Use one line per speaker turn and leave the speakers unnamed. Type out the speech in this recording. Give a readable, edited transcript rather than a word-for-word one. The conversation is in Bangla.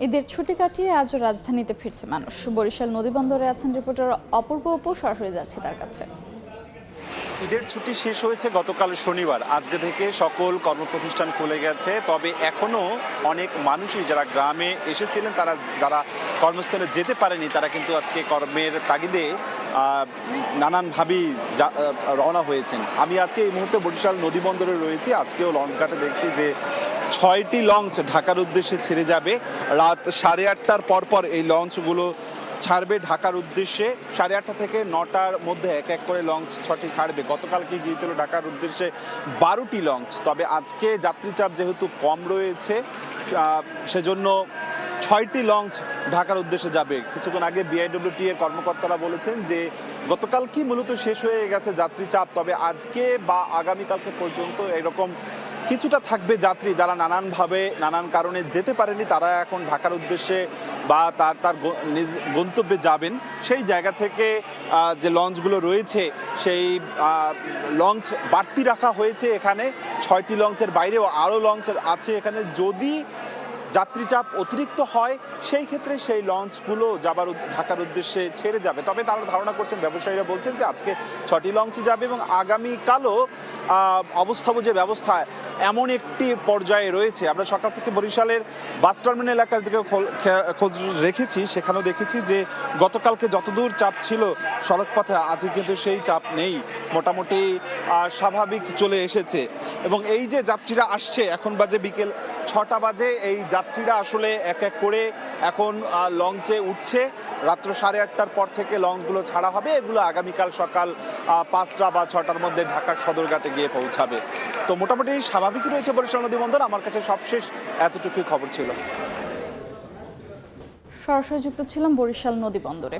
ঈদের ছুটি কাটিয়ে আজও রাজধানীতে ফিরছে মানুষ। বরিশাল নদীবন্দরে আছেন রিপোর্টার অপূর্ব অপু, সরাসরি যাচ্ছি তার কাছে।
ঈদের ছুটি শেষ হয়েছে গতকাল শনিবার। আজকে থেকে সকল কর্মপ্রতিষ্ঠান খুলে গেছে, তবে এখনও অনেক মানুষই যারা গ্রামে এসেছিলেন, তারা যারা কর্মস্থলে যেতে পারেনি, তারা কিন্তু আজকে কর্মের তাগিদে নানানভাবেই রওনা হয়েছেন। আমি আছি এই মুহূর্তে বরিশাল নদীবন্দরে রয়েছি। আজকেও লঞ্চঘাটে দেখছি যে 6টি লঞ্চ ঢাকার উদ্দেশ্যে ছেড়ে যাবে। রাত 8:30টার পরপর এই লঞ্চগুলো ছাড়বে ঢাকার উদ্দেশ্যে। 8:30 থেকে 9টার মধ্যে এক এক করে লঞ্চ 6টি ছাড়বে। গতকালকে গিয়েছিল ঢাকার উদ্দেশ্যে 12টি লঞ্চ, তবে আজকে যাত্রীচাপ যেহেতু কম রয়েছে সেজন্য 6টি লঞ্চ ঢাকার উদ্দেশ্যে যাবে। কিছুক্ষণ আগে বিআইডব্লিউটি এর কর্মকর্তারা বলেছেন যে গতকাল কি মূলত শেষ হয়ে গেছে যাত্রীচাপ, তবে আজকে বা আগামীকালকে পর্যন্ত এরকম কিছুটা থাকবে যাত্রী যারা নানানভাবে নানান কারণে যেতে পারেনি, তারা এখন ঢাকার উদ্দেশ্যে বা তার নিজ গন্তব্যে যাবেন। সেই জায়গা থেকে যে লঞ্চগুলো রয়েছে সেই লঞ্চ বাড়তি রাখা হয়েছে। এখানে 6টি লঞ্চের বাইরেও আরও লঞ্চ আছে এখানে। যদি যাত্রীচাপ অতিরিক্ত হয় সেই ক্ষেত্রে সেই লঞ্চগুলো ঢাকার উদ্দেশ্যে ছেড়ে যাবে। তবে তারা ধারণা করছেন, ব্যবসায়ীরা বলছেন যে আজকে 6টি লঞ্চই যাবে এবং আগামীকালও অবস্থাবুঝে ব্যবস্থা এমন একটি পর্যায়ে রয়েছে। আমরা সকাল থেকে বরিশালের বাস টার্মিনাল এলাকার দিকে খোঁজ রেখেছি, সেখানেও দেখেছি যে গতকালকে যতদূর চাপ ছিল সড়কপথে, আজকে কিন্তু সেই চাপ নেই, মোটামুটি স্বাভাবিক চলে এসেছে। এবং এই যে যাত্রীরা আসছে, এখন বাজে বিকেল 6টা বাজে, এই যাত্রীরা আসলে এক এক করে এখন লঞ্চে উঠছে। রাত্র 8:30টার পর থেকে লঞ্চগুলো ছাড়া হবে। এগুলো আগামীকাল সকাল 5টা বা 6টার মধ্যে ঢাকার সদরঘাটে গিয়ে পৌঁছাবে। তো মোটামুটি স্বাভাবিকই রয়েছে বরিশাল নদীবন্দর। আমার কাছে সবশেষ এতটুকুই খবর ছিল।
সরাসরি যুক্ত ছিলাম বরিশাল নদীবন্দরে।